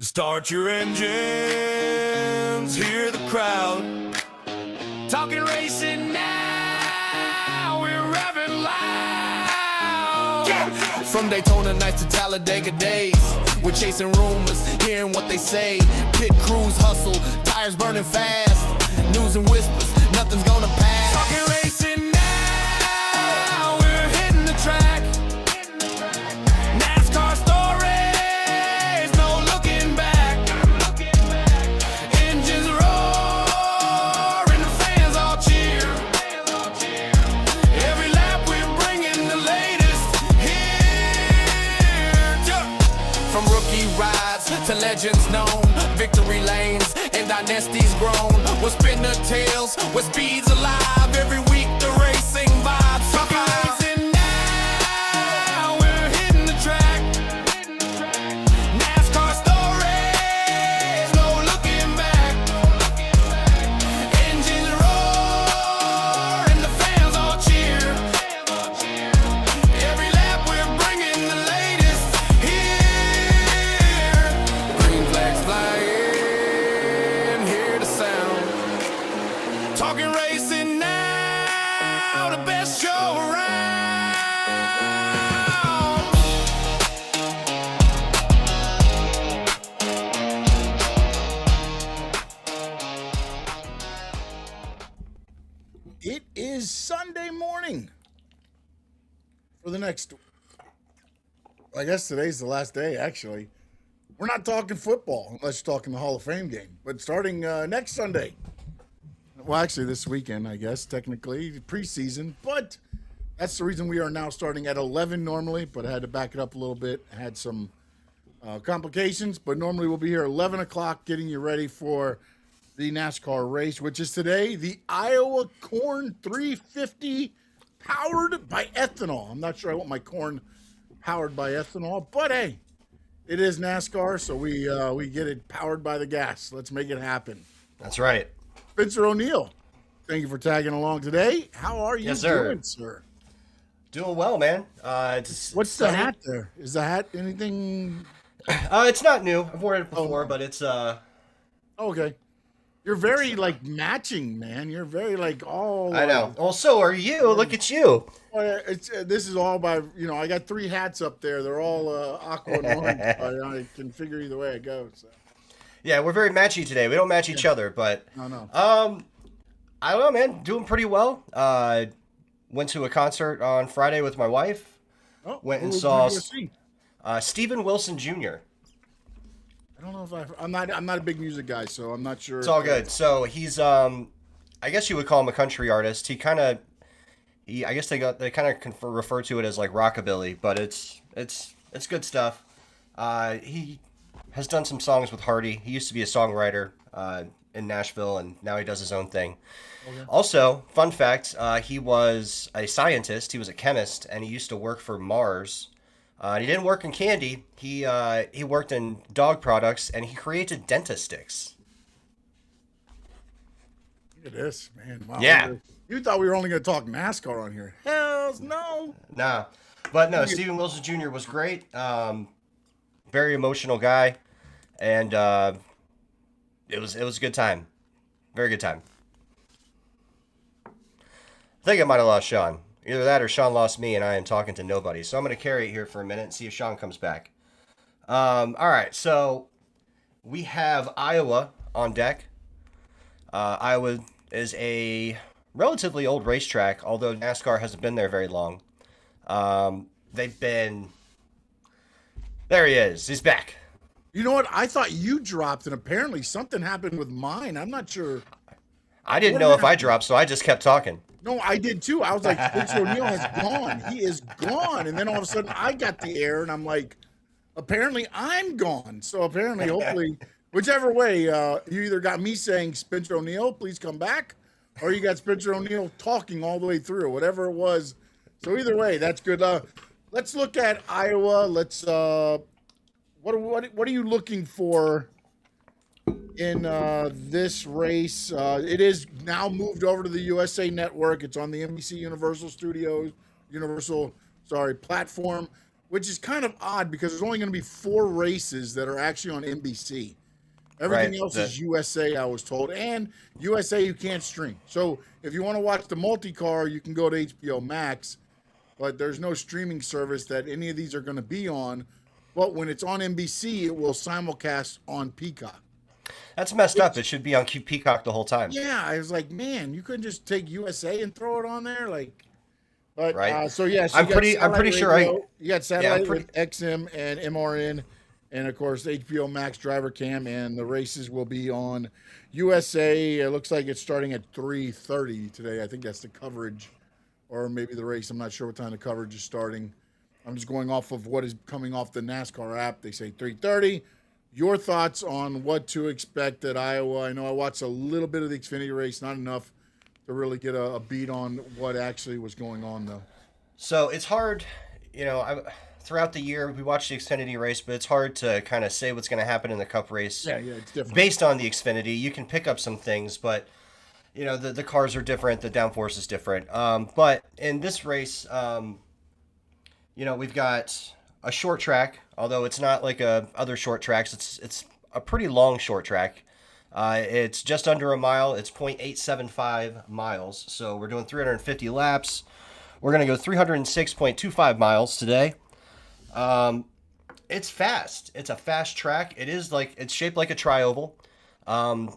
Start your engines, hear the crowd. Talking racing now, we're revving loud. From Daytona nights to Talladega days, we're chasing rumors, hearing what they say. Pit crews hustle, tires burning fast. News and whispers, nothing's gonna pass. Talking racing now, we're hitting the track. NASCAR stories, no looking back. Engines roar and the fans all cheer. Every lap we're bringing the latest here. From rookie rides to legends known, victory lanes and dynasties grown. We'll spin the tails where speed's alive. Every week the racing vibes survive. Now we're hitting the track. NASCAR stories, no looking back. Engines roar and the fans all cheer. Every lap we're bringing the latest here. Green flags flying, hear the sound. Talking racing now, the best show around. It is Sunday morning for the next, I guess today's the last day, actually. We're not talking football unless you're talking the Hall of Fame game, but starting next Sunday. Well, actually this weekend, I guess, technically, preseason, but that's the reason we are now starting at 11 normally, but I had to back it up a little bit. I had some complications, but normally we'll be here 11 o'clock getting you ready for the NASCAR race, which is today, the Iowa Corn 350 powered by ethanol. I'm not sure I want my corn powered by ethanol, but hey, it is NASCAR, so we get it powered by the gas. Let's make it happen. That's right. Spencer O'Neill, thank you for tagging along today. How are you doing, sir? Doing well, man. What's the hat there? Is the hat anything? It's not new. I've worn it before, but it's Okay. You're very like matching, man. You're very like all. I know. Well, so are you. Look at you. This is all by I got 3 hats up there. They're all aqua and orange. I can figure either way it goes. So. Yeah, we're very matchy today. We don't match each other, but No. I don't know, man. Doing pretty well. Went to a concert on Friday with my wife. Oh, Went and who saw did you see? Stephen Wilson Jr. I don't know if I'm not a big music guy, so I'm not sure. It's all good. So he's I guess you would call him a country artist. I guess they kind of refer to it as like rockabilly, but it's good stuff. He has done some songs with Hardy. He used to be a songwriter in Nashville, and now he does his own thing. Okay. Also, fun fact, he was a scientist. He was a chemist, and he used to work for Mars. He didn't work in candy. He worked in dog products, and he created Dentastix. Look at this, man. Wow. Yeah. You thought we were only going to talk NASCAR on here. Hells no. Nah. But no, Stephen Wilson Jr. was great. Very emotional guy. And it was a good time. Very good time. I think I might have lost Sean. Either that or Sean lost me and I am talking to nobody. So I'm going to carry it here for a minute and see if Sean comes back. All right, so we have Iowa on deck. Iowa is a relatively old racetrack, although NASCAR hasn't been there very long. They've been... There he is. He's back. You know what? I thought you dropped, and apparently something happened with mine. I'm not sure. I didn't know if I dropped, so I just kept talking. No, I did too. I was like, Spencer O'Neill has gone. He is gone. And then all of a sudden I got the air and I'm like, apparently I'm gone. So apparently, hopefully, whichever way, you either got me saying, Spencer O'Neill, please come back, or you got Spencer O'Neill talking all the way through, whatever it was. So either way, that's good. Let's look at Iowa. Let's, what are you looking for in this race? It is now moved over to the USA Network. It's on the NBC Universal platform. which is kind of odd because there's only going to be 4 races that are actually on NBC. Everything Right. else is USA, I was told, and USA you can't stream. So if you want to watch the multi-car, you can go to HBO Max, but there's no streaming service that any of these are going to be on. But when it's on NBC, it will simulcast on Peacock. That's messed up. It should be on Peacock the whole time. Yeah, I was like, man, you couldn't just take USA and throw it on there, like. But Right. so yes, I'm pretty sure you got satellite with XM and MRN, and of course HBO Max Driver Cam, and the races will be on USA. It looks like it's starting at 3:30 today. I think that's the coverage, or maybe the race. I'm not sure what time the coverage is starting. I'm just going off of what is coming off the NASCAR app. They say 3:30. Your thoughts on what to expect at Iowa? I know I watched a little bit of the Xfinity race, not enough to really get a beat on what actually was going on, though. So it's hard, throughout the year we watch the Xfinity race, but it's hard to kind of say what's going to happen in the Cup race. Yeah, it's different. Based on the Xfinity, you can pick up some things, but the cars are different, the downforce is different. But in this race, we've got a short track, although it's not like other short tracks. It's a pretty long short track. It's just under a mile. It's 0.875 miles. So we're doing 350 laps. We're going to go 306.25 miles today. It's fast. It's a fast track. It's shaped like a tri-oval. I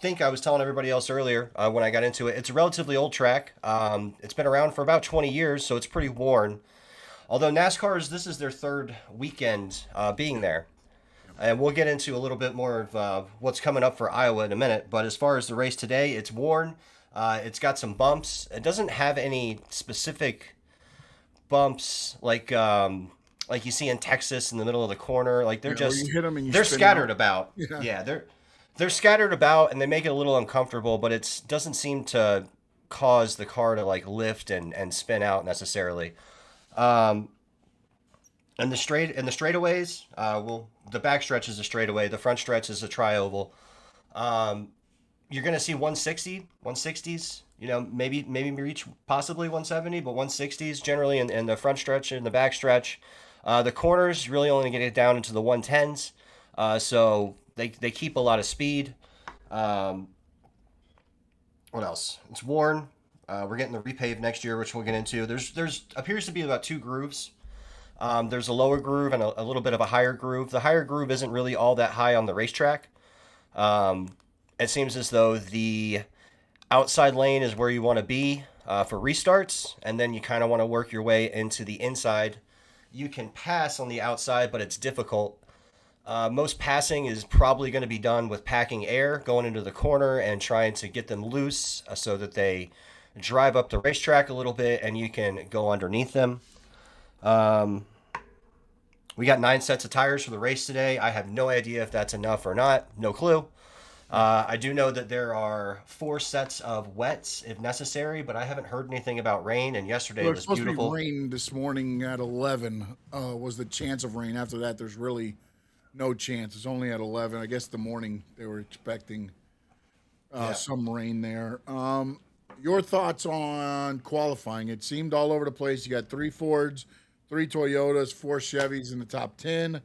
think I was telling everybody else earlier when I got into it, it's a relatively old track. It's been around for about 20 years, so it's pretty worn. Although this is their third weekend being there. And we'll get into a little bit more of what's coming up for Iowa in a minute. But as far as the race today, it's worn. It's got some bumps. It doesn't have any specific bumps like you see in Texas in the middle of the corner. Like they're just you hit 'em and you they're spin scattered out. about. Yeah. Yeah, they're scattered about, and they make it a little uncomfortable. But it doesn't seem to cause the car to like lift and spin out necessarily. And the straightaways, the back stretch is a straightaway. The front stretch is a tri-oval. You're going to see 160s, maybe reach possibly 170, but 160s generally in the front stretch and the back stretch. The corners really only get it down into the 110s. So they keep a lot of speed. What else? It's worn. We're getting the repave next year, which we'll get into. There's appears to be about 2 grooves. There's a lower groove and a little bit of a higher groove. The higher groove isn't really all that high on the racetrack. It seems as though the outside lane is where you want to be for restarts, and then you kind of want to work your way into the inside. You can pass on the outside, but it's difficult. Most passing is probably going to be done with packing air, going into the corner and trying to get them loose so that they drive up the racetrack a little bit and you can go underneath them. We got 9 sets of tires for the race today. I have no idea if that's enough or not. No clue. I do know that there are 4 sets of wets if necessary, but I haven't heard anything about rain. And yesterday it was beautiful. Supposed to be rain this morning at 11 was the chance of rain. After that, there's really no chance. It's only at 11. I guess the morning they were expecting some rain there. Your thoughts on qualifying? It seemed all over the place. You got 3 Fords, 3 Toyotas, 4 Chevys in the top 10.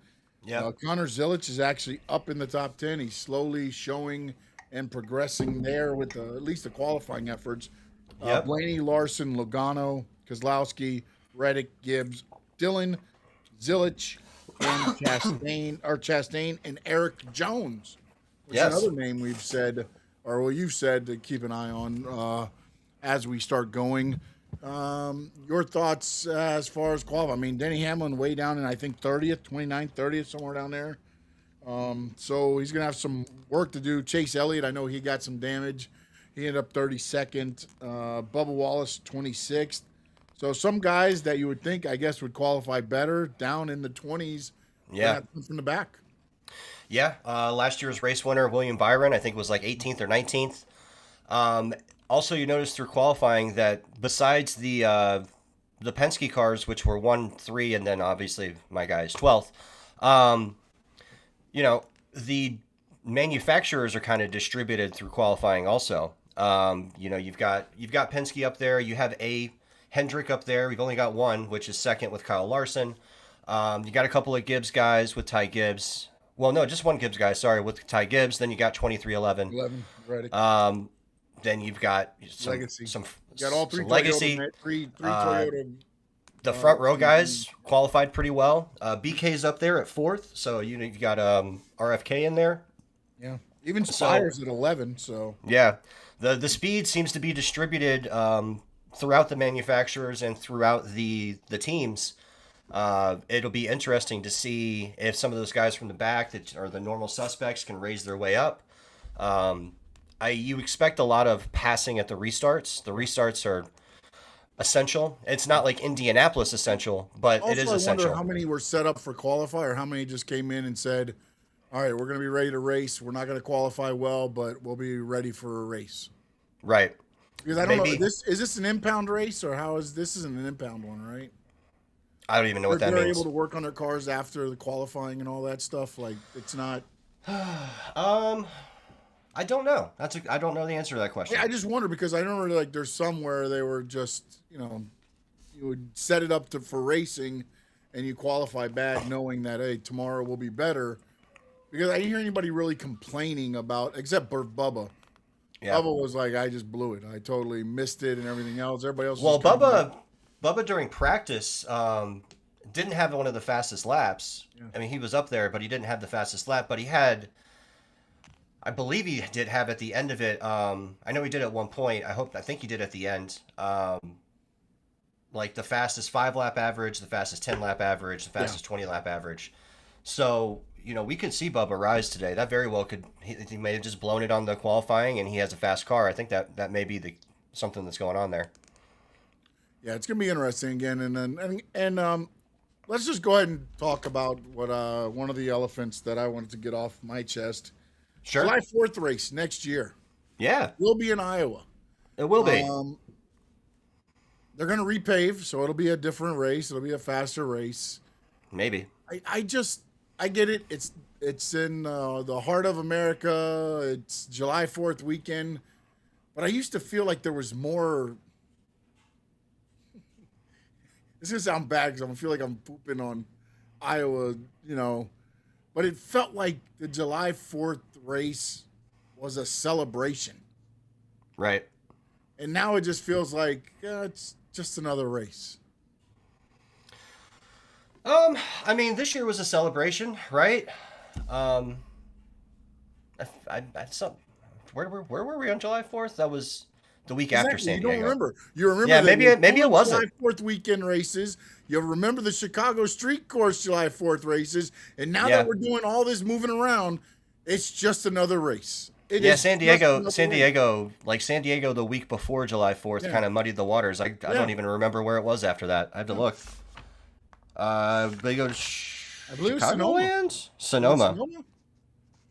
Yeah. Connor Zilich is actually up in the top 10. He's slowly showing and progressing there with at least the qualifying efforts. Yep. Blaney, Larson, Logano, Kozlowski, Reddick, Gibbs, Dillon, Zilich, and Chastain, and Eric Jones, which is another name we've said, or you've said to keep an eye on as we start going. Your thoughts as far as qualifying? I mean, Denny Hamlin way down in, I think, 30th, 29th, 30th, somewhere down there. So he's going to have some work to do. Chase Elliott, I know he got some damage. He ended up 32nd. Bubba Wallace, 26th. So some guys that you would think, I guess, would qualify better down in the 20s. Yeah. From the back. Yeah. Last year's race winner, William Byron, I think was like 18th or 19th. Also, you notice through qualifying that besides the Penske cars, which were 1, 3, and then obviously my guy is 12th, the manufacturers are kind of distributed through qualifying also. You've got Penske up there. You have Hendrick up there. We've only got one, which is second with Kyle Larson. You got a couple of Gibbs guys with Ty Gibbs. Well, no, just one Gibbs guy. Sorry, with Ty Gibbs. Then you got 2311. 11, right. Then you've got Legacy. some You got all three some legacy. Toyota, three Toyota. The front row guys qualified pretty well. BK's up there at fourth, so you've got RFK in there. Yeah, even Spires at 11. So yeah, the speed seems to be distributed throughout the manufacturers and throughout the teams. It'll be interesting to see if some of those guys from the back that are the normal suspects can raise their way up. You expect a lot of passing at the restarts. The restarts are essential. It's not like Indianapolis essential, but also, it is I essential. wonder how many were set up for qualify, or how many just came in and said, "All right, we're going to be ready to race. We're not going to qualify well, but we'll be ready for a race." Right. Because I don't know. Is this an impound race, or how is this? Isn't an impound one, right? I don't even know what that means. They're means. able to work on their cars after the qualifying and all that stuff. Like, it's not. I don't know. I don't know the answer to that question. Yeah, I just wonder, because I remember like there's somewhere they were just, you would set it up for racing, and you qualify bad, knowing that, hey, tomorrow will be better. Because I didn't hear anybody really complaining about, except Bubba. Yeah. Bubba was like, I just blew it. I totally missed it and everything else. Everybody else. Well, Bubba during practice didn't have one of the fastest laps. Yeah. I mean, he was up there, but he didn't have the fastest lap. But he had, I believe he did have at the end of it. I know he did at one point. I think he did at the end. Like the fastest 5-lap average, the fastest 10-lap average, the fastest 20-lap average. So, we could see Bubba rise today. That very well could. He may have just blown it on the qualifying, and he has a fast car. I think that may be something that's going on there. Yeah, it's gonna be interesting again, and let's just go ahead and talk about what one of the elephants that I wanted to get off my chest. Sure. July 4th race next year. Yeah. Will be in Iowa. It will be. They're going to repave, so it'll be a different race. It'll be a faster race. Maybe. I get it. It's in the heart of America. It's July 4th weekend. But I used to feel like there was more. This is gonna sound bad because I feel like I'm pooping on Iowa, but it felt like the July 4th race was a celebration. Right. And now it just feels like it's just another race. I mean, this year was a celebration, right? Where were we on July 4th? That was the week after San Diego. You don't remember. You remember? Yeah, maybe it wasn't. July 4th weekend races. You remember the Chicago Street Course July 4th races, and now that we're doing all this moving around, it's just another race. San Diego, the week before July 4th kind of muddied the waters. I don't even remember where it was after that. I have to look. They go to Chicagoland? Sonoma.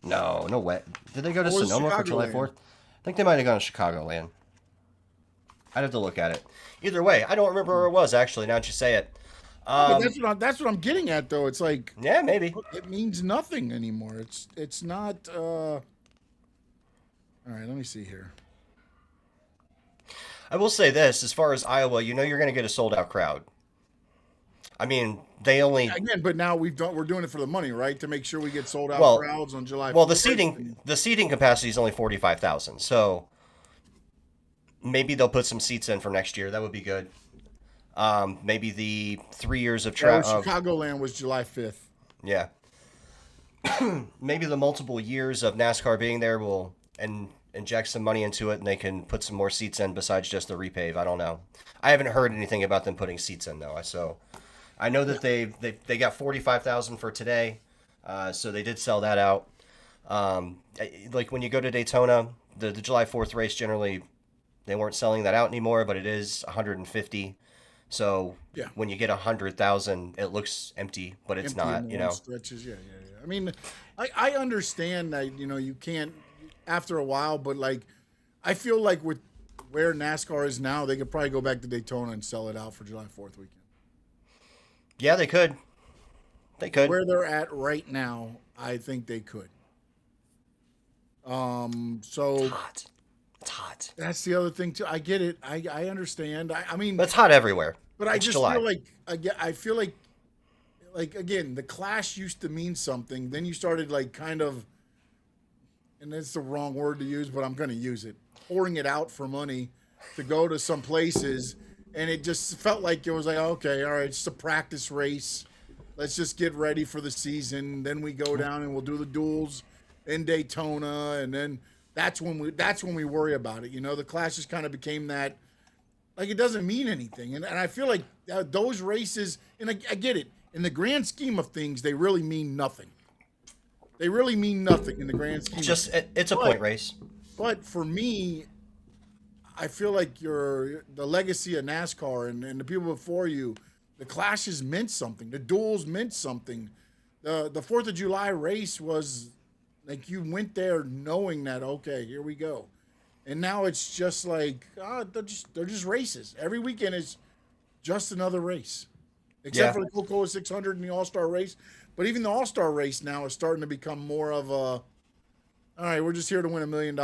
No way. Did they go to Sonoma for July 4th? I think they might have gone to Chicagoland. I'd have to look at it. Either way, I don't remember where it was, actually, now that you say it. But that's what I'm getting at, though. It's like, yeah, maybe it means nothing anymore. It's not. All right, let me see here. I will say this: as far as Iowa, you're going to get a sold out crowd. I mean, they only but now we're doing it for the money, right? To make sure we get sold out crowds on July. Well, the seating capacity is only 45,000, so maybe they'll put some seats in for next year. That would be good. Maybe the 3 years of travel. Chicagoland was July 5th. Yeah. Maybe the multiple years of NASCAR being there will inject some money into it, and they can put some more seats in besides just the repave. I don't know. I haven't heard anything about them putting seats in though. So I know that they got 45,000 for today, so they did sell that out. Like when you go to Daytona, the July 4th race, generally they weren't selling that out anymore, but it is 150. So when you get 100,000, it looks empty, but it's not. Stretches, yeah. I mean, I understand that you can't after a while, but like I feel like with where NASCAR is now, they could probably go back to Daytona and sell it out for July 4th weekend. Yeah, they could. Where they're at right now, I think they could. So It's hot. That's the other thing too. I get it. I understand. I mean, But it's hot everywhere. but I It's just July. feel like I feel like again, the Clash used to mean something. Then you started like kind of, and it's the wrong word to use, but I'm going to use it. Pouring it out for money to go to some places, and it just felt like it was like, okay, all right, it's just a practice race. Let's just get ready for the season. Then we go down and we'll do the duels in Daytona, and then that's when we worry about it. You know, the Clash just kind of became that. Like, it doesn't mean anything, and I feel like those races, and I get it. In the grand scheme of things, they really mean nothing. They really mean nothing in the grand scheme. It's a point race. But for me, I feel like the legacy of NASCAR and the people before you, the clashes meant something. The duels meant something. The 4th of July race was like you went there knowing that, okay, here we go. And now it's just like, they're just races. Every weekend is just another race. Except for the Coca-Cola 600 and the All-Star race. But even the All-Star race now is starting to become more of a, all right, we're just here to win $1 million.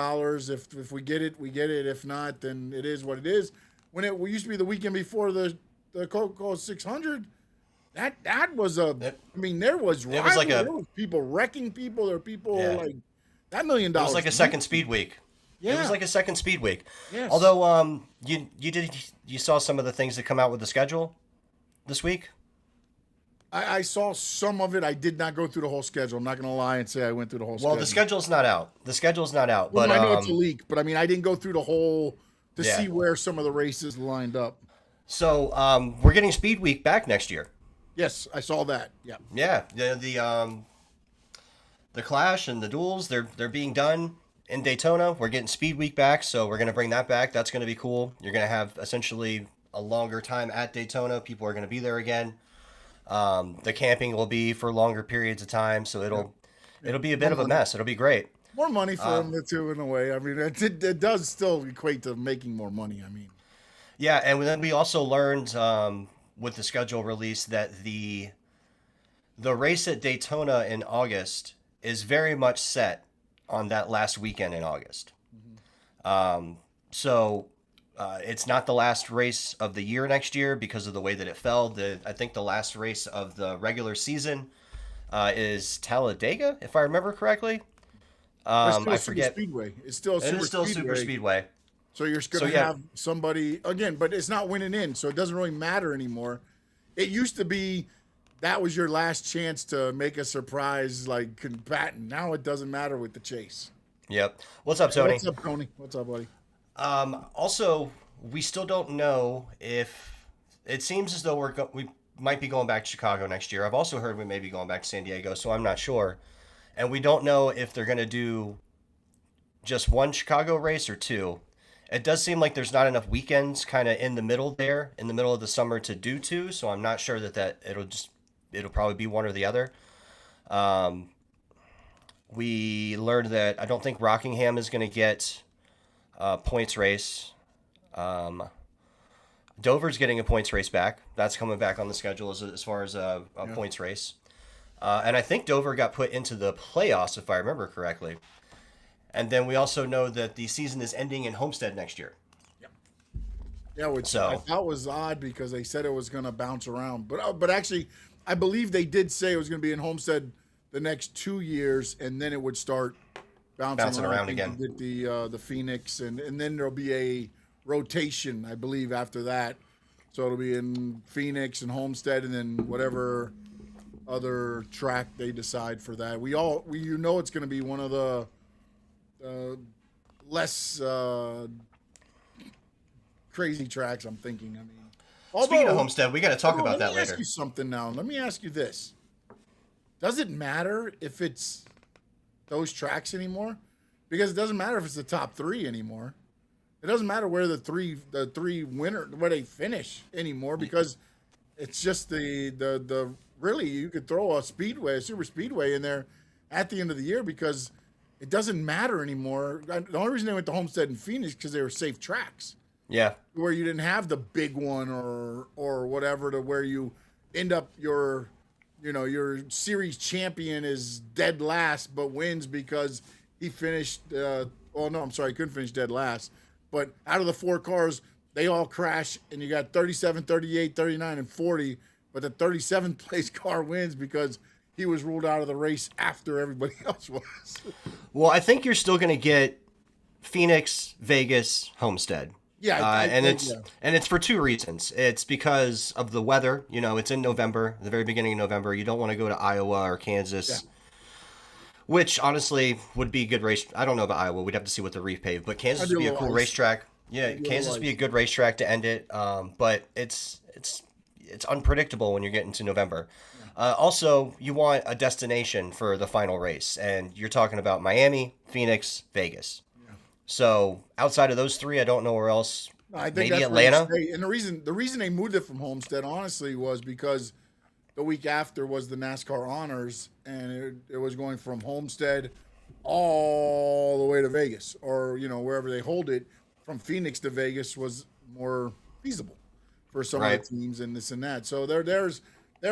If we get it, we get it. If not, then it is what it is. When it used to be the weekend before the Coca-Cola 600, that was there was people wrecking people. There were people like that $1 million. It was like a second speed week. Yeah. It was like a second speed week. Yes. Although you saw some of the things that come out with the schedule this week. I saw some of it. I did not go through the whole schedule. I'm not going to lie and say I went through the whole schedule. Well, the schedule's not out. Well, But I know it's a leak, but I mean, I didn't go through the whole to Yeah. see where some of the races lined up. So we're getting Speed Week back next year. Yes, I saw that. Yeah. Yeah, the Clash and the duels, they're being done in Daytona. We're getting Speed Week back, so we're going to bring that back. That's going to be cool. You're going to have essentially a longer time at Daytona. People are going to be there again. The camping will be for longer periods of time, so it'll be a bit of a mess. It'll be great. More money for them too, in a way. I mean, it does still equate to making more money. I mean, Yeah, and then we also learned with the schedule release that the race at Daytona in August is very much set on that last weekend in August. So it's not the last race of the year next year because of the way that it fell. I think the last race of the regular season is Talladega, if I remember correctly. I forget. Speedway. It's still It is still Super Speedway. So you're going to have somebody again, but it's not winning in, so it doesn't really matter anymore. It used to be that was your last chance to make a surprise like combatant. Now it doesn't matter with the chase. Yep. What's up, Tony? What's up, Tony? What's up, buddy? Also, we still don't know if it seems as though we might be going back to Chicago next year. I've also heard we may be going back to San Diego, so I'm not sure. And we don't know if they're going to do just one Chicago race or two. It does seem like there's not enough weekends kind of in the middle there, in the middle of the summer to do two, so I'm not sure that it'll probably be one or the other. We learned that I don't think Rockingham is going to get a points race. Dover's getting a points race back. That's coming back on the schedule as far as a points race. And I think Dover got put into the playoffs, if I remember correctly. And then we also know that the season is ending in Homestead next year. Yeah, which I thought was odd because they said it was going to bounce around. But actually, I believe they did say it was going to be in Homestead the next 2 years, and then it would start bouncing around again. Get the Phoenix, and then there'll be a rotation, I believe, after that. So it'll be in Phoenix and Homestead, and then whatever other track they decide for that. It's going to be one of the less crazy tracks, I'm thinking. I mean, speaking of Homestead, we got to talk about that later. Let me ask you something now. Let me ask you this. Does it matter if it's those tracks anymore? Because it doesn't matter if it's the top three anymore. It doesn't matter where the three winner where they finish anymore, because it's just the really you could throw a super speedway in there at the end of the year because it doesn't matter anymore. The only reason they went to Homestead and Phoenix because they were safe tracks. Yeah. Where you didn't have the big one or whatever, to where you end up your series champion is dead last but wins because he finished well, no, I'm sorry, he couldn't finish dead last. But out of the 4 cars, they all crash, and you got 37, 38, 39, and 40. But the 37th place car wins because he was ruled out of the race after everybody else was. Well, I think you're still going to get Phoenix, Vegas, Homestead. Yeah, and think, it's for 2 reasons. It's because of the weather. You know, it's in November, the very beginning of November. You don't want to go to Iowa or Kansas, which honestly would be a good race. I don't know about Iowa. We'd have to see what the repave, but Kansas would be a cool racetrack. Yeah, Kansas would be a good racetrack to end it. But it's unpredictable when you're getting to November. Also, you want a destination for the final race, and you're talking about Miami, Phoenix, Vegas. So outside of those 3, I don't know where else. No, I think maybe that's Atlanta. And the reason they moved it from Homestead, honestly, was because the week after was the NASCAR Honors, and it was going from Homestead all the way to Vegas, or wherever they hold it. From Phoenix to Vegas was more feasible for some of the teams and this and that. So there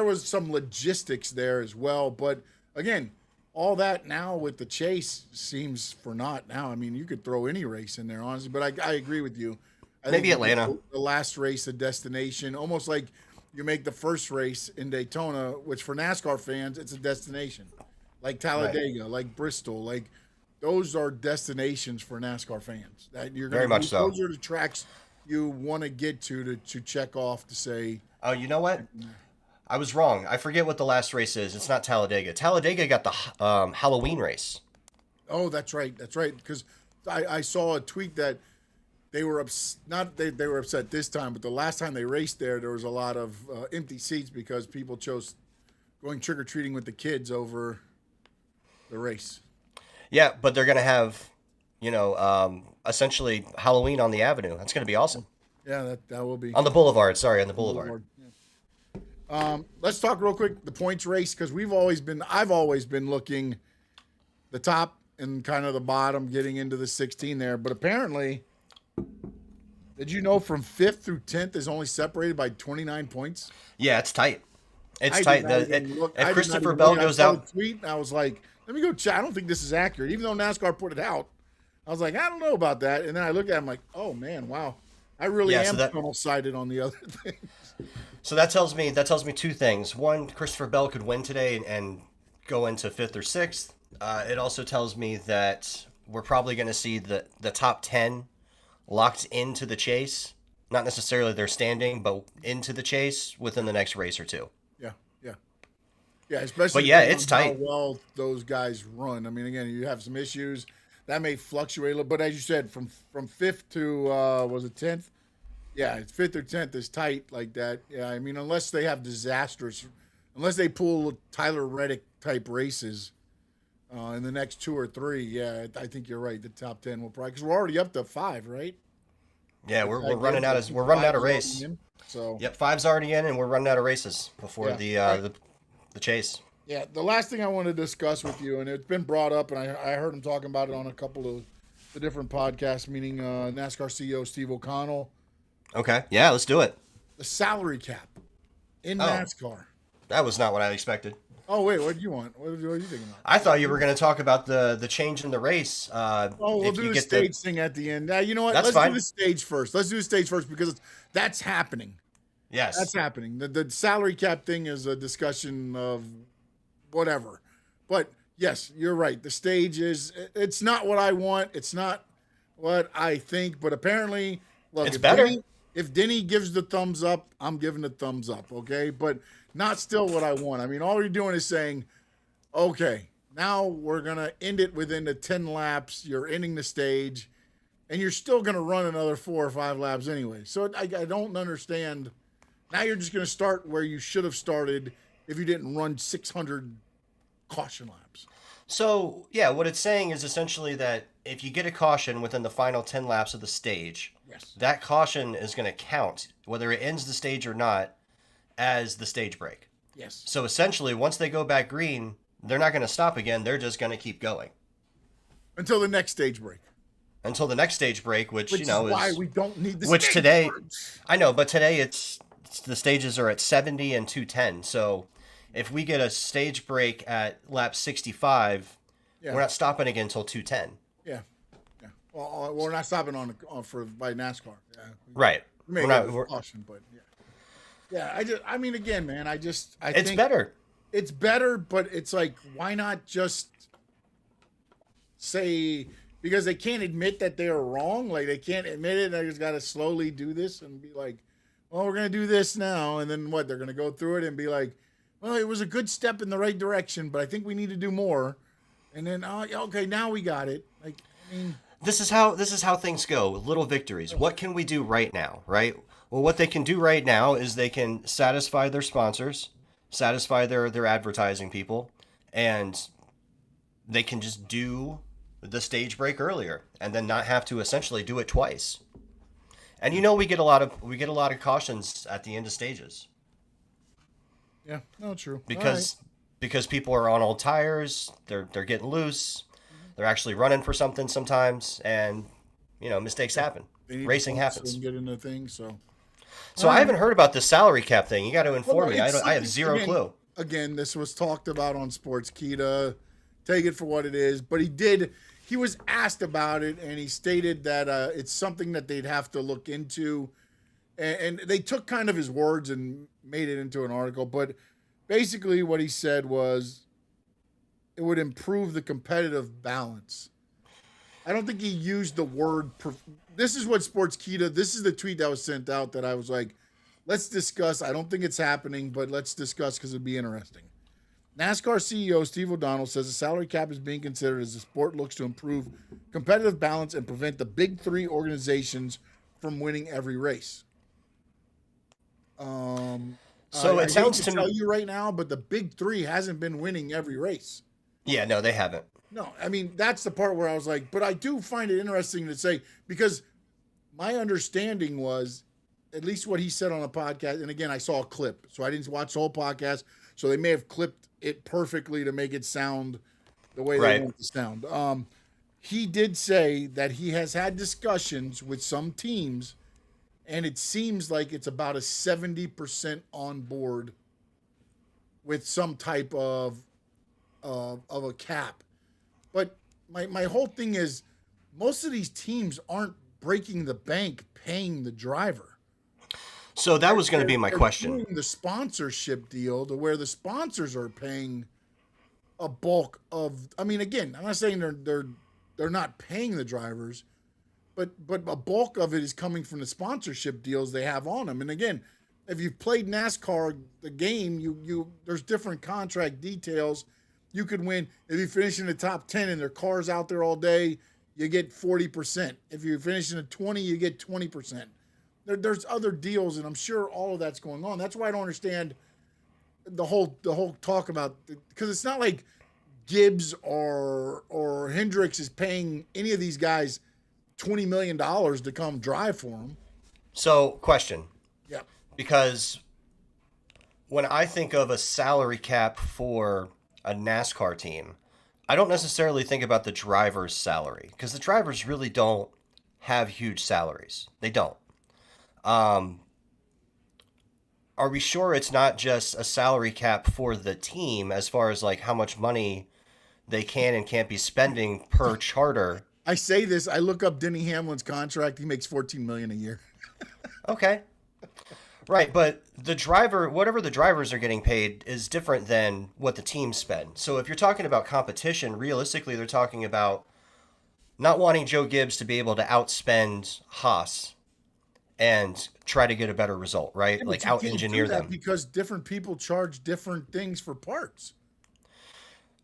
was some logistics there as well. But again, all that now with the chase seems for naught now. I mean, you could throw any race in there, honestly. But I agree with you. I Maybe think Atlanta. The last race, a destination, almost like you make the first race in Daytona, which for NASCAR fans, it's a destination. Like Talladega, like Bristol, like those are destinations for NASCAR fans. That you're Very much so. Those are the tracks you want to get to check off to say. Oh, you know what? I was wrong. I forget what the last race is. It's not Talladega. Talladega got the Halloween race. Oh, that's right. That's right. Because I saw a tweet that they were they were upset this time, but the last time they raced there was a lot of empty seats because people chose going trick or treating with the kids over the race. Yeah, but they're gonna have, essentially Halloween on the avenue. That's gonna be awesome. Yeah, that will be on the boulevard. Sorry, on the boulevard. Yeah. Let's talk real quick the points race because I've always been looking the top and kind of the bottom getting into the 16 there, but apparently, did you know from 5th through 10th is only separated by 29 points? Yeah, it's tight. It's tight. If Christopher Bell goes out, tweet, I was like, let me go check. I don't think this is accurate, even though NASCAR put it out. I was like, I don't know about that, and then I looked at it, I'm like, oh man, wow, I really am tunnel-sighted on the other things. So that tells me 2 things. One, Christopher Bell could win today and go into 5th or 6th. It also tells me that we're probably going to see the top 10 locked into the chase, not necessarily their standing, but into the chase within the next race or 2. Yeah, especially. But yeah, it's tight. How well those guys run. I mean, again, you have some issues that may fluctuate a little, but as you said, from 5th to was it 10th? Yeah, it's 5th or 10th is tight like that. Yeah, I mean, unless they have unless they pull Tyler Reddick type races in the next 2 or 3. Yeah, I think you're right. The top 10 will probably because we're already up to 5, right? Yeah, we're running out of race. So yep, 5's already in, and we're running out of races before the chase. Yeah, the last thing I want to discuss with you, and it's been brought up, and I heard him talking about it on a couple of the different podcasts, meaning NASCAR CEO Steve O'Connell. Okay, yeah, let's do it. The salary cap in NASCAR. That was not what I expected. Oh, wait, what do you want? What are you thinking about? I thought you were going to talk about the change in the race. We'll do the stage thing at the end. You know what? Let's do the stage first. Let's do the stage first because that's happening. Yes. That's happening. The salary cap thing is a discussion of whatever. But, yes, you're right. The stage it's not what I want. It's not what I think. But apparently, look, it's better. If Denny gives the thumbs up, I'm giving the thumbs up, okay? But not still what I want. I mean, all you're doing is saying, okay, now we're going to end it within the 10 laps. You're ending the stage, and you're still going to run another 4 or 5 laps anyway. So I don't understand. Now you're just going to start where you should have started if you didn't run 600 caution laps. So, yeah, what it's saying is essentially that if you get a caution within the final 10 laps of the stage, that caution is going to count, whether it ends the stage or not, as the stage break. Yes. So essentially, once they go back green, they're not going to stop again. They're just going to keep going. Until the next stage break. Until the next stage break, which is why we don't need the which stage today, breaks. I know, but today it's the stages are at 70 and 210. So if we get a stage break at lap 65, we're not stopping again until 210. Yeah. Well, we're not stopping by NASCAR. Yeah, Right. we may We're go not. with caution, but yeah. I mean, again, man, I It's think better. it's better, but it's like, why not just say, because they can't admit that they are wrong, like they can't admit it. They just got to slowly do this and be like, well, we're gonna do this now, and then what? They're gonna go through it and be like, well, it was a good step in the right direction, but I think we need to do more. And then, okay, now we got it. Like, I mean, This is how things go. Little victories. What can we do right now? Right. Well, what they can do right now is they can satisfy their sponsors, satisfy their advertising people, and they can just do the stage break earlier and then not have to essentially do it twice. And we get a lot of cautions at the end of stages yeah, no, true. because people are on old tires, they're getting loose, they're actually running for something sometimes, and mistakes happen. They need to Racing focus happens. and get into things. So I haven't heard about the salary cap thing. You got to inform me. Well, I have zero clue. Again, this was talked about on Sports Kita. Take it for what it is. But he was asked about it, and he stated that it's something that they'd have to look into. And they took kind of his words and made it into an article. But basically what he said was it would improve the competitive balance. I don't think he used the word. This is what Sports Kita, this is the tweet that was sent out that I was like, let's discuss. I don't think it's happening, but let's discuss because it'd be interesting. NASCAR CEO Steve O'Donnell says the salary cap is being considered as the sport looks to improve competitive balance and prevent the big three organizations from winning every race. So it sounds hate to tell me. you right now, but the big three hasn't been winning every race. Yeah, no, they haven't. No, I mean, that's the part where I was like, but I do find it interesting to say, because my understanding was, at least what he said on a podcast, and again, I saw a clip, so I didn't watch the whole podcast, so they may have clipped it perfectly to make it sound the way they want it to sound. He did say that he has had discussions with some teams, and it seems like it's about a 70% on board with some type of a cap. But my whole thing is, most of these teams aren't breaking the bank paying the driver. So that was going to be my question. Doing the sponsorship deal to where the sponsors are paying a bulk of. I mean, again, I'm not saying they're not paying the drivers, but a bulk of it is coming from the sponsorship deals they have on them. And again, if you've played NASCAR, the game, you there's different contract details. You could win if you finish in the top 10 and their car's out there all day, you get 40%. If you finish in the 20, you get 20%. There's other deals, and I'm sure all of that's going on. That's why I don't understand the whole talk about, because it's not like Gibbs or Hendricks is paying any of these guys $20 million to come drive for them. So, question. Yeah. Because when I think of a salary cap for a NASCAR team, I don't necessarily think about the driver's salary, because the drivers really don't have huge salaries. They don't. Are we sure it's not just a salary cap for the team as far as like how much money they can and can't be spending per charter? I say this, I look up Denny Hamlin's contract. He makes $14 million a year. Okay. Right, but the driver, whatever the drivers are getting paid is different than what the teams spend. So if you're talking about competition, realistically, they're talking about not wanting Joe Gibbs to be able to outspend Haas and try to get a better result, right? Yeah, like you can't out-engineer do that them. because different people charge different things for parts.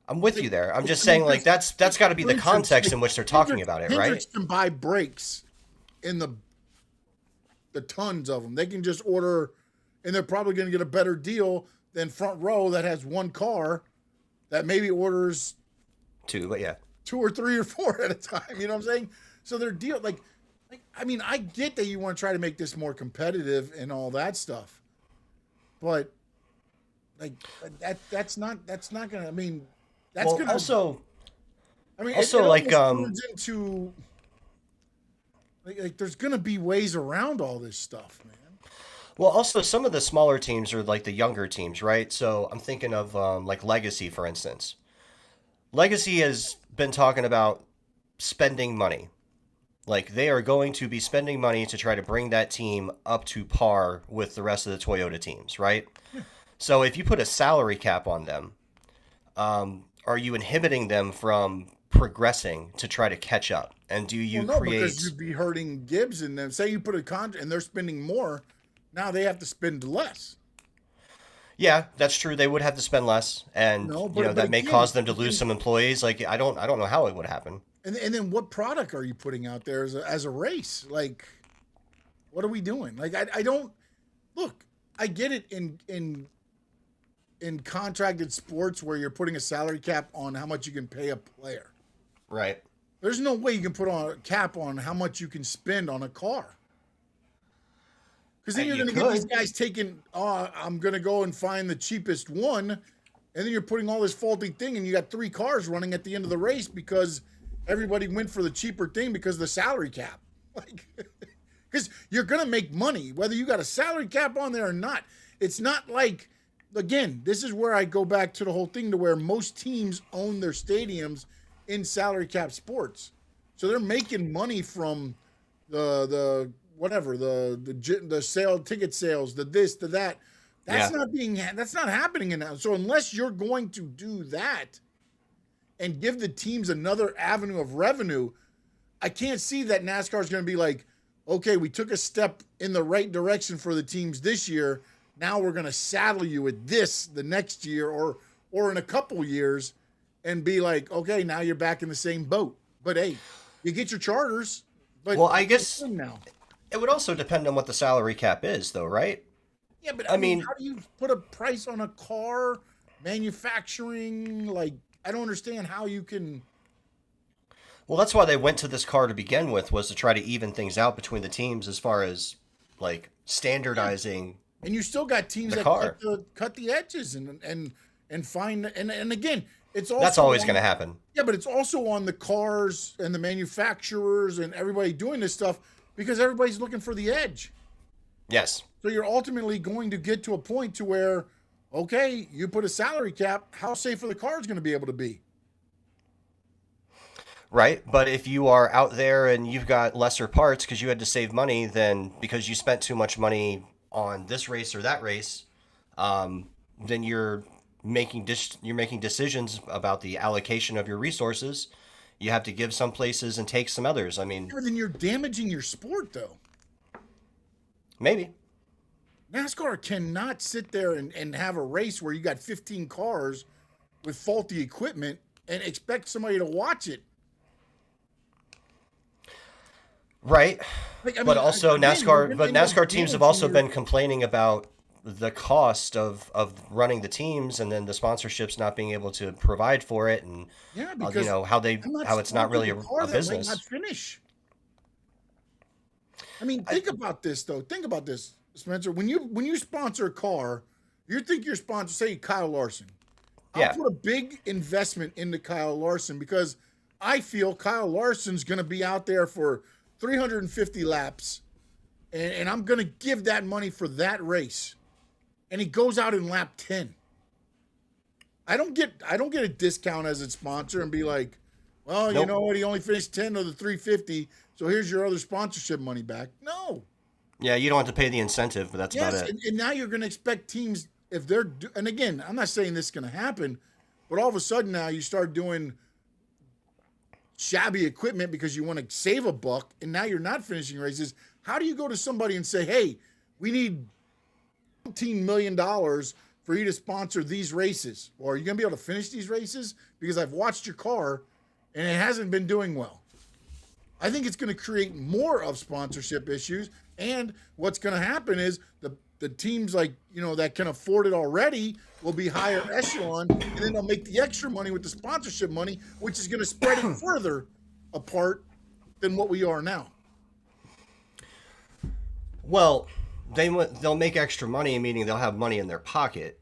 I'm with you there. I'm just saying, like, that's got to be the context in which they're talking about it, right? Hendricks can buy brakes in the tons of them. They can just order, and they're probably going to get a better deal than Front Row that has one car that maybe orders two or three or four at a time. You know what I'm saying? So their deal, like I mean, I get that you want to try to make this more competitive and all that stuff, but like that's not gonna. I mean, that's well, gonna also. I mean, also it like turns into like there's gonna be ways around all this stuff, man. Well, also some of the smaller teams are like the younger teams, right? So I'm thinking of like Legacy, for instance. Legacy has been talking about spending money, Like, they are going to be spending money to try to bring that team up to par with the rest of the Toyota teams, right? So if you put a salary cap on them, are you inhibiting them from progressing to try to catch up? And do you Well, no, create... because you'd be hurting Gibbs and them. Say you put a contract and they're spending more, now they have to spend less. Yeah, that's true. They would have to spend less, and But that may again, cause them to lose some employees. Like, I don't know how it would happen. And then what product are you putting out there as a race? Like, what are we doing? Like, I don't look. I get it in contracted sports where you're putting a salary cap on how much you can pay a player. Right. There's no way you can put on a cap on how much you can spend on a car. Because then you're going to get these guys taking, I'm going to go and find the cheapest one. And then you're putting all this faulty thing and you got 3 cars running at the end of the race because everybody went for the cheaper thing because of the salary cap. Like, because you're going to make money whether you got a salary cap on there or not. It's not like, again, this is where I go back to the whole thing to where most teams own their stadiums in salary cap sports. So they're making money from the whatever, the sale, ticket sales, the this, the that. That's not happening in that. So unless you're going to do that and give the teams another avenue of revenue, I can't see that NASCAR is going to be like, okay, we took a step in the right direction for the teams this year. Now we're going to saddle you with this the next year or in a couple years and be like, okay, now you're back in the same boat. But hey, you get your charters. But well, I guess now it would also depend on what the salary cap is, though, right? Yeah, but I mean, how do you put a price on a car, manufacturing? Like, I don't understand how you can. Well, that's why they went to this car to begin with, was to try to even things out between the teams as far as like standardizing. And you still got teams that cut the edges and find and again, it's also that's always going to happen. Yeah, but it's also on the cars and the manufacturers and everybody doing this stuff because everybody's looking for the edge. Yes. So you're ultimately going to get to a point to where, okay, you put a salary cap, how safe are the cars going to be able to be? Right, but if you are out there and you've got lesser parts because you had to save money, then because you spent too much money on this race or that race, then you're making decisions about the allocation of your resources. You have to give some places and take some others. I mean, then you're damaging your sport, though. Maybe. NASCAR cannot sit there and have a race where you got 15 cars with faulty equipment and expect somebody to watch it. Right. Like, I mean, but also NASCAR teams have also been complaining about the cost of running the teams and then the sponsorships not being able to provide for it, and because how it's not really a business. Might not finish. I mean, think about this though. Think about this, Spencer. When you sponsor a car, you think you're sponsoring, say, Kyle Larson. I'll put a big investment into Kyle Larson because I feel Kyle Larson's going to be out there for 350 laps, and I'm going to give that money for that race. And he goes out in lap 10. I don't get a discount as a sponsor and be like, well, you know what? He only finished 10 of the 350, so here's your other sponsorship money back. No. Yeah, you don't have to pay the incentive, but that's about it. And now you're going to expect teams, if they're and again, I'm not saying this is going to happen, but all of a sudden now you start doing shabby equipment because you want to save a buck, and now you're not finishing races. How do you go to somebody and say, hey, we need $15 million for you to sponsor these races? Or are you going to be able to finish these races? Because I've watched your car, and it hasn't been doing well. I think it's going to create more of sponsorship issues, and what's going to happen is the teams that can afford it already will be higher echelon, and then they'll make the extra money with the sponsorship money, which is going to spread it further apart than what we are now. Well, they'll make extra money, meaning they'll have money in their pocket.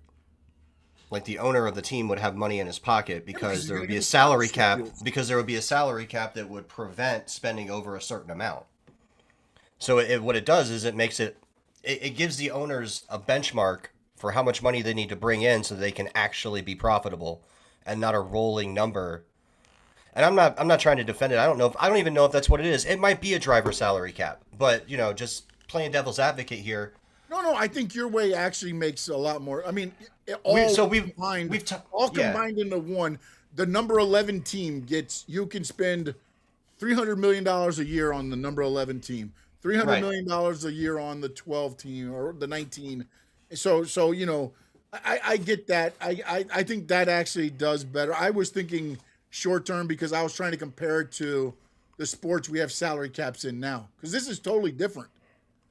Like the owner of the team would have money in his pocket because there would be a salary cap. Because there would be a salary cap that would prevent spending over a certain amount. So what it does is it makes it gives the owners a benchmark for how much money they need to bring in so they can actually be profitable, and not a rolling number. And I'm not trying to defend it. I don't even know if that's what it is. It might be a driver salary cap, but just playing devil's advocate here. No, I think your way actually makes a lot more. I mean, all combined into one. The number 11 team you can spend $300 million a year on the number 11 team, $300 million a year on the 12 team or the 19. So I get that. I think that actually does better. I was thinking short term because I was trying to compare it to the sports we have salary caps in now, because this is totally different.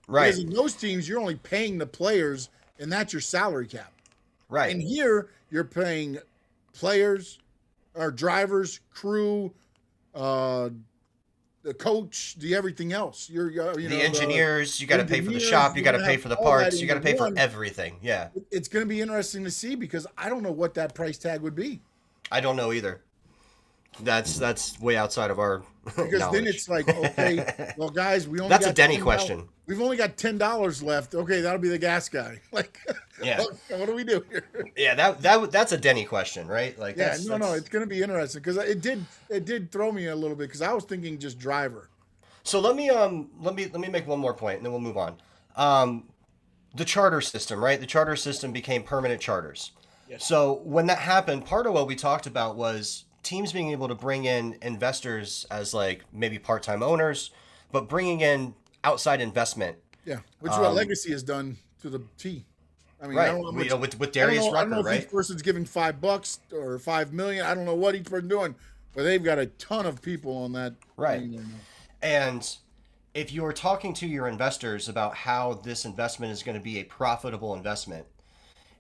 Right. Because in those teams, you're only paying the players, and that's your salary cap. Right. And here, you're paying players, or drivers, crew, the coach, the everything else. The engineers. You got to pay for the shop. You got to pay for the parts. You got to pay for everything. Yeah. It's going to be interesting to see, because I don't know what that price tag would be. I don't know either. That's way outside of our because knowledge. Then it's like, okay, well, guys, we only that's got a Denny $10. question. We've only got $10 left. Okay, that'll be the gas guy. Like, yeah, what do we do here? Yeah, that's a Denny question, right? Like, yeah, no, it's going to be interesting, because it did throw me a little bit, because I was thinking just driver. So let me make one more point, and then we'll move on. The charter system, right? The charter system became permanent charters. Yes. So when that happened, part of what we talked about was teams being able to bring in investors as like maybe part-time owners, but bringing in outside investment. Yeah, which is what Legacy has done to the T. I mean, right. I don't know how much, with Darius Rucker, I don't know if right? each person's giving $5 or $5 million. I don't know what each person's doing, but they've got a ton of people on that. Right. And if you're talking to your investors about how this investment is going to be a profitable investment,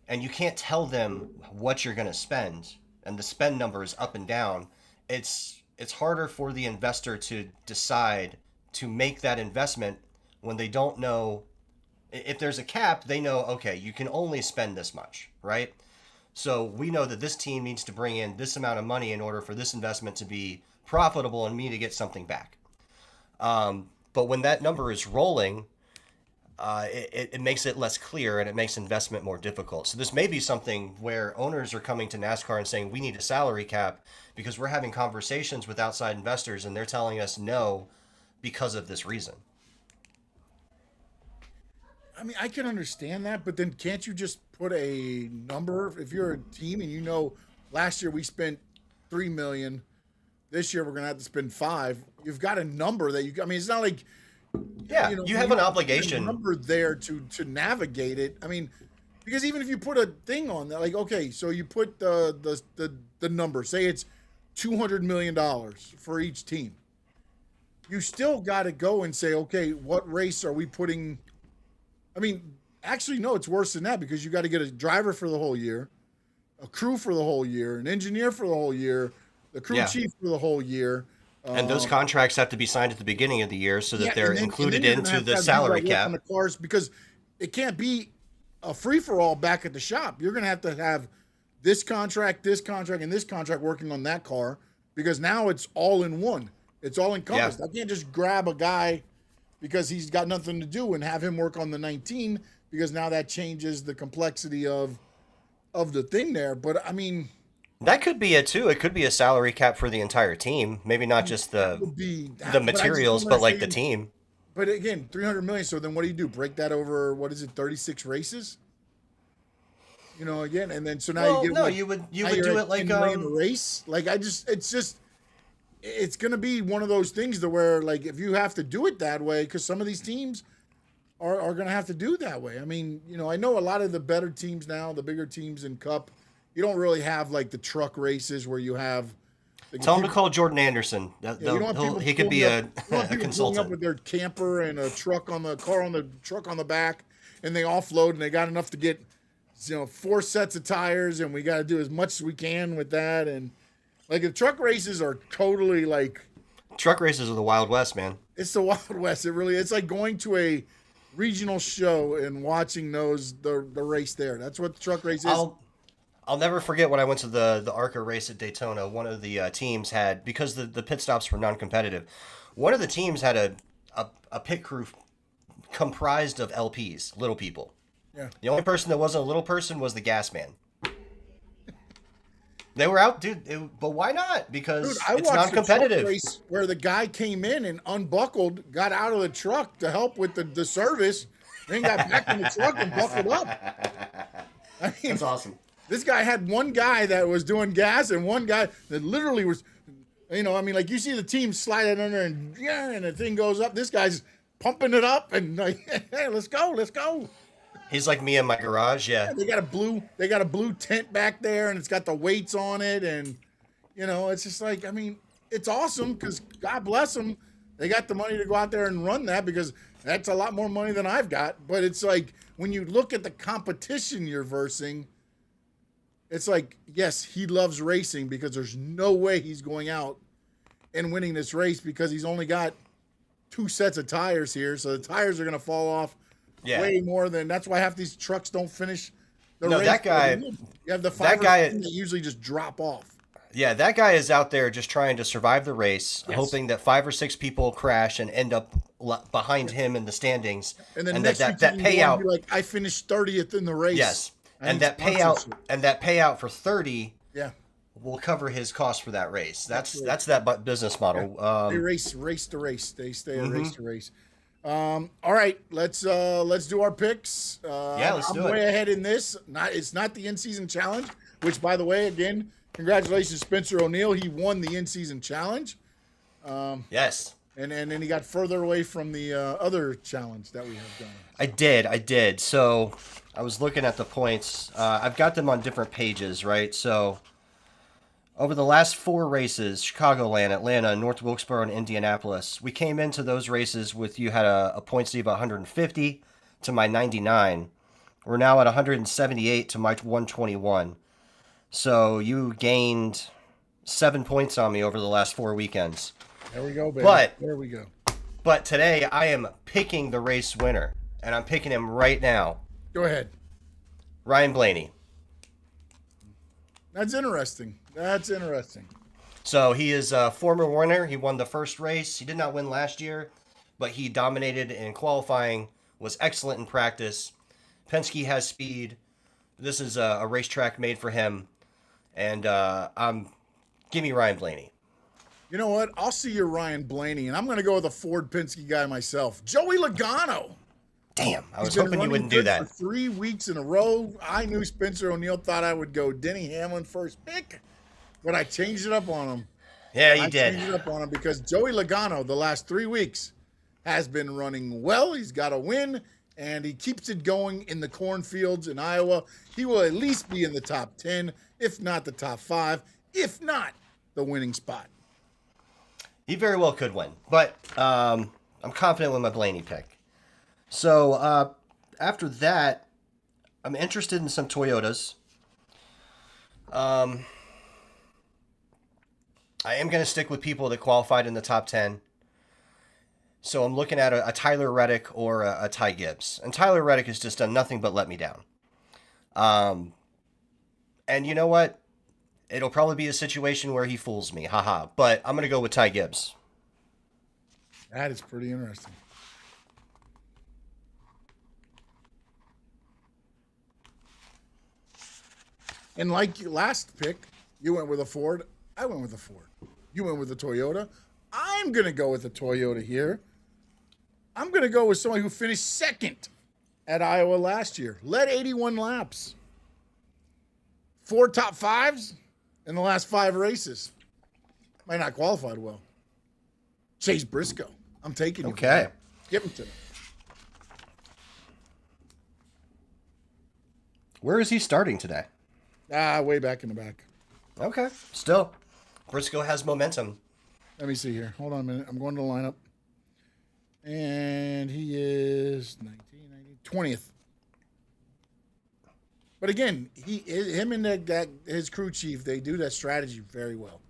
and you can't tell them what you're going to spend, and the spend number is up and down, it's harder for the investor to decide to make that investment when they don't know. If there's a cap, they know, okay, you can only spend this much, right? So we know that this team needs to bring in this amount of money in order for this investment to be profitable and me to get something back. But when that number is rolling, it makes it less clear, and it makes investment more difficult. So this may be something where owners are coming to NASCAR and saying, we need a salary cap because we're having conversations with outside investors and they're telling us no because of this reason. I mean, I can understand that, but then can't you just put a number? If you're a team and last year we spent $3 million, this year we're going to have to spend $5 million. You've got a number that I mean, it's not like, yeah, you have an obligation. A number there to navigate it. I mean, because even if you put a thing on that, like, okay, so you put the number, say it's $200 million for each team. You still got to go and say, okay, what race are we putting? I mean, actually, no, it's worse than that, because you got to get a driver for the whole year, a crew for the whole year, an engineer for the whole year, the crew chief for the whole year. And those contracts have to be signed at the beginning of the year so that they're included into the salary cap. On the cars, because it can't be a free-for-all back at the shop. You're going to have this contract, and this contract working on that car, because now it's all in one. It's all encompassed. I can't just grab a guy because he's got nothing to do and have him work on the 19, because now that changes the complexity of the thing there. But I mean, that could be it too. It could be a salary cap for the entire team. Maybe not just the materials, but like the team. But again, $300 million. So then what do? Break that over, what is it, 36 races? Again, and then so now you would do it like a race. Like it's going to be one of those things to where, like, if you have to do it that way, because some of these teams are going to have to do that way. I mean, I know a lot of the better teams now, the bigger teams in Cup, you don't really have like the truck races where you have. Tell him to call Jordan Anderson. He could be a consultant. Up with their camper and a truck on the truck on the back, and they offload, and they got enough to get 4 sets of tires, and we got to do as much as we can with that. And like, the truck races are totally like. Truck races are the Wild West, man. It's the Wild West. It's like going to a regional show and watching the race there. That's what the truck race is. I'll never forget when I went to the ARCA race at Daytona. One of the teams had, because the pit stops were non-competitive, one of the teams had a pit crew comprised of LPs, little people. Yeah. The only person that wasn't a little person was the gas man. They were out, dude. But why not? Dude, Because I it's watched a truck non-competitive. race where the guy came in and unbuckled, got out of the truck to help with the service, then got back in the truck and buckled up. I mean, That's awesome. this guy had one guy that was doing gas and one guy that literally was, like you see the team slide it under and the thing goes up. This guy's pumping it up and like, hey, let's go. He's like me in my garage. Yeah. They got a blue tent back there and it's got the weights on it and it's just like, I mean, it's awesome because God bless them. They got the money to go out there and run that because that's a lot more money than I've got. But it's like when you look at the competition you're versing, it's like, yes, he loves racing because there's no way he's going out and winning this race because he's only got 2 sets of tires here. So the tires are going to fall off way more than that's why half these trucks don't finish the race. That guy, you have the 5 that usually just drop off. Yeah, that guy is out there just trying to survive the race, hoping that 5 or 6 people crash and end up behind him in the standings. And then that payout, be like, I finished 30th in the race. Yes, and that payout for 30, yeah, will cover his cost for that race. That's that business model. They race to race. They stay a race to race. All right, let's do our picks. Let's do it. I'm way ahead in this. It's not the in-season challenge, which, by the way, again, congratulations, Spencer O'Neill. He won the in-season challenge. Yes. And then he got further away from the other challenge that we have done. I did. So I was looking at the points. I've got them on different pages, right? So over the last 4 races, Chicagoland, Atlanta, North Wilkesboro, and Indianapolis, we came into those races with you had a point speed of 150 to my 99. We're now at 178 to my 121. So you gained 7 points on me over the last 4 weekends. There we go, baby. There we go. But today I am picking the race winner, and I'm picking him right now. Go ahead. Ryan Blaney. That's interesting. So he is a former winner. He won the first race. He did not win last year, but he dominated in qualifying, was excellent in practice. Penske has speed. This is a racetrack made for him. And give me Ryan Blaney. You know what? I'll see your Ryan Blaney, and I'm going to go with a Ford Penske guy myself. Joey Logano. Damn, I was hoping you wouldn't do that. For 3 weeks in a row, I knew Spencer O'Neill thought I would go Denny Hamlin first pick, but I changed it up on him. Yeah, you did. I changed it up on him because Joey Logano, the last 3 weeks, has been running well. He's got a win, and he keeps it going in the cornfields in Iowa. He will at least be in the top 10, if not the top 5, if not the winning spot. He very well could win, but I'm confident with my Blaney pick. So after that, I'm interested in some Toyotas. I am going to stick with people that qualified in the top 10. So I'm looking at a Tyler Reddick or a Ty Gibbs. And Tyler Reddick has just done nothing but let me down. And you know what? It'll probably be a situation where he fools me. Haha. But I'm going to go with Ty Gibbs. That is pretty interesting. And like your last pick, you went with a Ford. I went with a Ford. You went with a Toyota. I'm going to go with a Toyota here. I'm going to go with somebody who finished second at Iowa last year. Led 81 laps. 4 top 5s in the last 5 races. Might not qualified well. Chase Briscoe. I'm taking you. Okay. Give him to me. Where is he starting today? Way back in the back. Okay. Still, Briscoe has momentum. Let me see here. Hold on a minute. I'm going to the lineup. And he is 20th. But again, him and his crew chief, they do that strategy very well.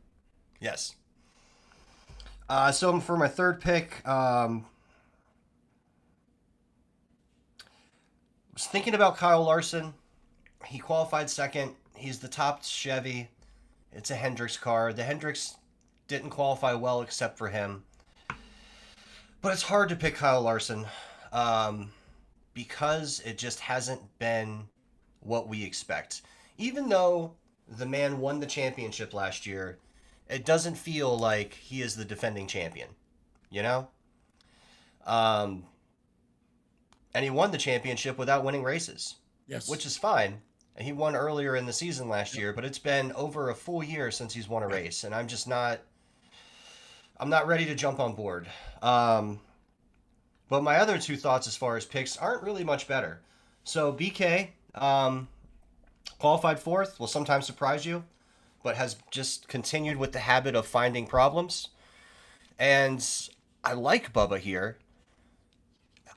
Yes. So for my third pick, was thinking about Kyle Larson. He qualified second. He's the top Chevy. It's a Hendricks car. The Hendricks didn't qualify well except for him. But it's hard to pick Kyle Larson because it just hasn't been what we expect. Even though the man won the championship last year. It doesn't feel like he is the defending champion, you know? And he won the championship without winning races. Yes. Which is fine. And he won earlier in the season last year, but it's been over a full year since he's won a race, and I'm not ready to jump on board. But my other two thoughts as far as picks aren't really much better. So BK, qualified fourth, will sometimes surprise you, but has just continued with the habit of finding problems. And I like Bubba here.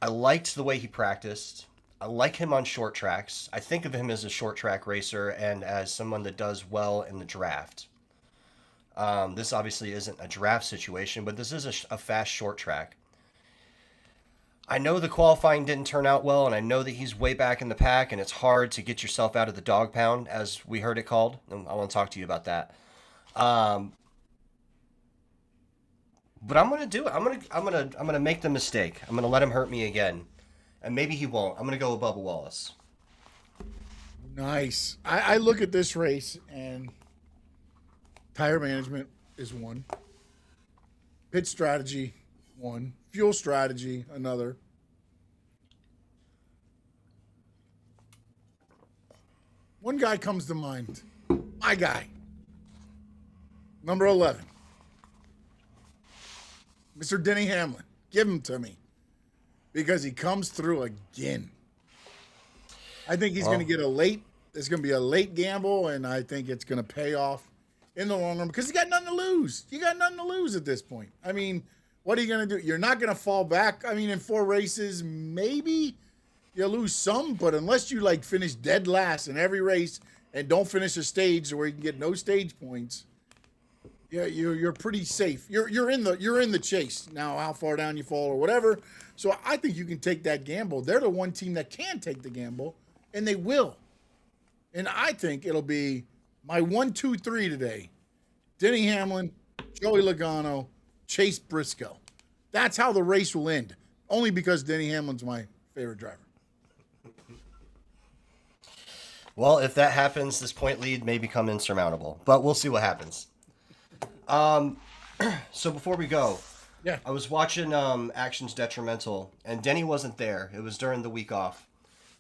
I liked the way he practiced. I like him on short tracks. I think of him as a short track racer and as someone that does well in the draft. This obviously isn't a draft situation, but this is a fast short track. I know the qualifying didn't turn out well, and I know that he's way back in the pack, and it's hard to get yourself out of the dog pound, as we heard it called. And I want to talk to you about that. But I'm gonna do it. I'm gonna make the mistake. I'm gonna let him hurt me again. And maybe he won't. I'm going to go with Bubba Wallace. Nice. I look at this race, and tire management is one. Pit strategy, one. Fuel strategy, another. One guy comes to mind. My guy. Number 11. Mr. Denny Hamlin. Give him to me. Because he comes through again. I think he's going to get there's going to be a late gamble, and I think it's going to pay off in the long run because he's got nothing to lose. You got nothing to lose at this point. I mean, what are you going to do? You're not going to fall back. I mean, in 4 races, maybe you lose some, but unless you like finish dead last in every race and don't finish a stage where you can get no stage points, yeah, you're pretty safe. You're in the chase. Now, how far down you fall or whatever. So I think you can take that gamble. They're the one team that can take the gamble, and they will. And I think it'll be my 1, 2, 3 today. Denny Hamlin, Joey Logano, Chase Briscoe. That's how the race will end. Only because Denny Hamlin's my favorite driver. Well, if that happens, this point lead may become insurmountable. But we'll see what happens. So before we go, yeah, I was watching Actions Detrimental, and Denny wasn't there. It was during the week off,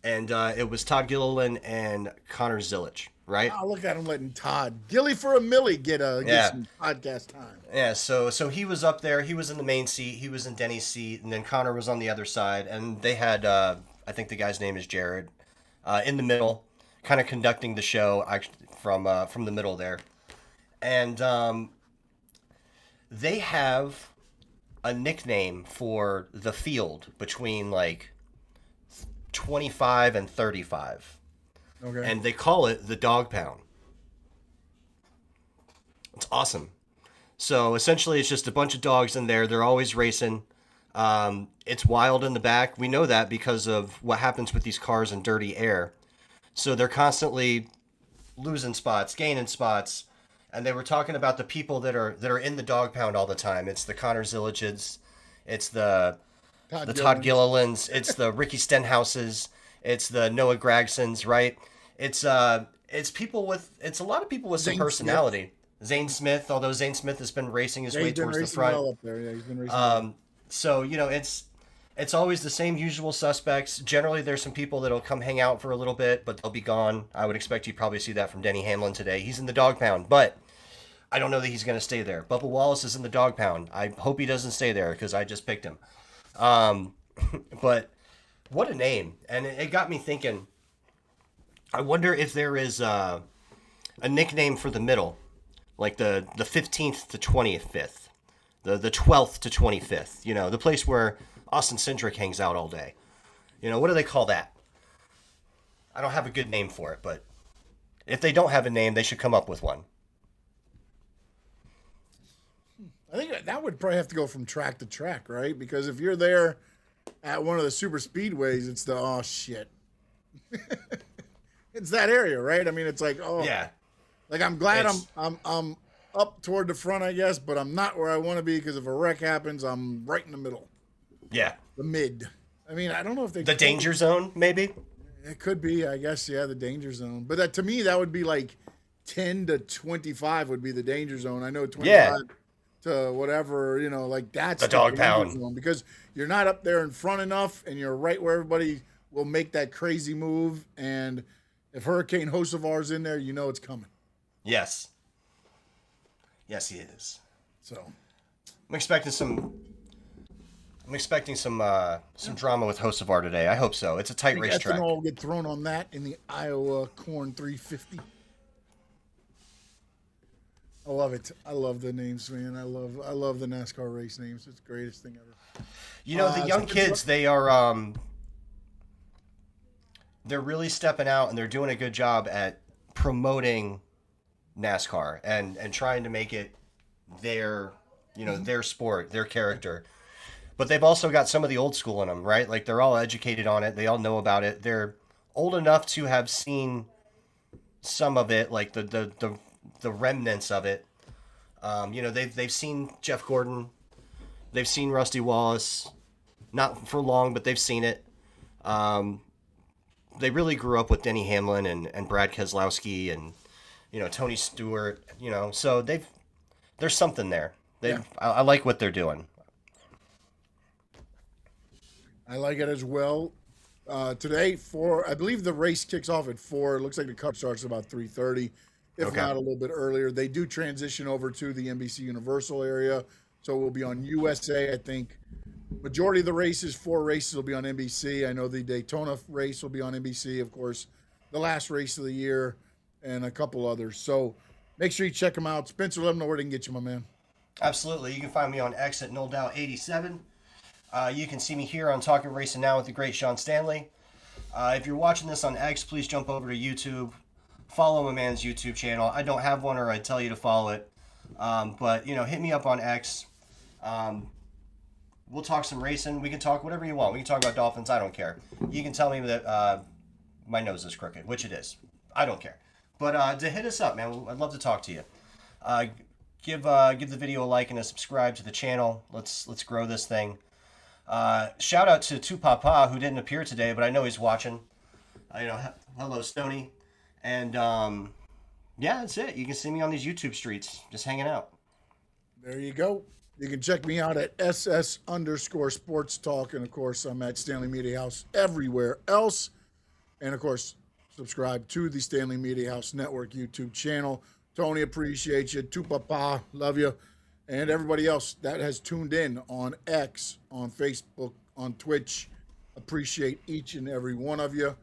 and it was Todd Gilliland and Connor Zilic, right? Oh, look at him letting Todd Gilly for a millie get some podcast time. Yeah, so he was up there. He was in the main seat. He was in Denny's seat, and then Connor was on the other side, and they had I think the guy's name is Jared in the middle, kind of conducting the show from the middle there, and they have a nickname for the field between like 25 and 35. Okay. And they call it the dog pound. It's awesome. So essentially it's just a bunch of dogs in there. They're always racing. It's wild in the back. We know that because of what happens with these cars in dirty air. So they're constantly losing spots, gaining spots. And they were talking about the people that are in the dog pound all the time. It's the Connor Ziliches, it's the Todd Gillilands, it's the Ricky Stenhouses, it's the Noah Gragsons, right? It's a lot of people with some personality. Zane Smith, although Zane Smith has been racing his way towards the front. Well up there. Yeah, he's been racing well. So it's always the same usual suspects. Generally, there's some people that'll come hang out for a little bit, but they'll be gone. I would expect you probably see that from Denny Hamlin today. He's in the dog pound, but I don't know that he's going to stay there. Bubba Wallace is in the dog pound. I hope he doesn't stay there because I just picked him. But what a name. And it got me thinking, I wonder if there is a nickname for the middle, like the 15th to 25th, the 12th to 25th, the place where Austin Cindric hangs out all day. What do they call that? I don't have a good name for it, but if they don't have a name, they should come up with one. I think that would probably have to go from track to track, right? Because if you're there at one of the super speedways, it's the shit. It's that area, right? I mean, it's like yeah. Like I'm glad I'm up toward the front, I guess, but I'm not where I want to be because if a wreck happens, I'm right in the middle. Yeah. The mid. I mean, I don't know if they... The danger zone, maybe? It could be, I guess, yeah, the danger zone. But to me, that would be like 10 to 25 would be the danger zone. I know 25 Yeah. to whatever, like that's The dog danger pound. zone, because you're not up there in front enough and you're right where everybody will make that crazy move. And if Hurricane Hocevar's in there, it's coming. Yes. Yes, he is. So I'm expecting some drama with Hocevar today. I hope so. It's a tight racetrack. ethanol will get thrown on that in the Iowa Corn 350. I love it. I love the names, man. I love the NASCAR race names. It's the greatest thing ever. The young kids, they are they're really stepping out and they're doing a good job at promoting NASCAR and trying to make it their their sport, their character. But they've also got some of the old school in them, right? Like they're all educated on it. They all know about it. They're old enough to have seen some of it, like the remnants of it. They've seen Jeff Gordon. They've seen Rusty Wallace. Not for long, but they've seen it. They really grew up with Denny Hamlin and Brad Keselowski and Tony Stewart. So there's something there. I like what they're doing. I like it as well. Today, I believe the race kicks off at 4. It looks like the Cup starts at about 3:30, if Okay. not a little bit earlier. They do transition over to the NBC Universal area, so we'll be on USA. I think majority of the races, 4 races, will be on NBC. I know the Daytona race will be on NBC, of course, the last race of the year, and a couple others. So make sure you check them out. Spencer, let them know where they can get you, my man. Absolutely. You can find me on X at NoldOut87. You can see me here on Talkin Racing Now with the great Sean Stanley. If you're watching this on X, please jump over to YouTube. Follow my man's YouTube channel. I don't have one, or I'd tell you to follow it. But hit me up on X. We'll talk some racing. We can talk whatever you want. We can talk about dolphins. I don't care. You can tell me that my nose is crooked, which it is. I don't care. But to hit us up, man, I'd love to talk to you. Give the video a like and a subscribe to the channel. Let's grow this thing. Shout out to Papa, who didn't appear today, but I know he's watching. Hello, Stoney. And that's it. You can see me on these YouTube streets, just hanging out. There you go. You can check me out at SS_Sports Talk. And, of course, I'm at Stanley Media House everywhere else. And, of course, subscribe to the Stanley Media House Network YouTube channel. Tony, appreciate you. Papa, love you. And everybody else that has tuned in on X, on Facebook, on Twitch, appreciate each and every one of you.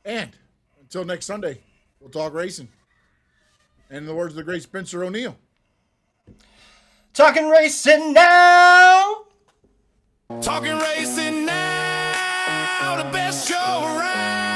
And until next Sunday, we'll talk racing. And in the words of the great Spencer O'Neill, Talkin Racing Now! Talking racing now, the best show around.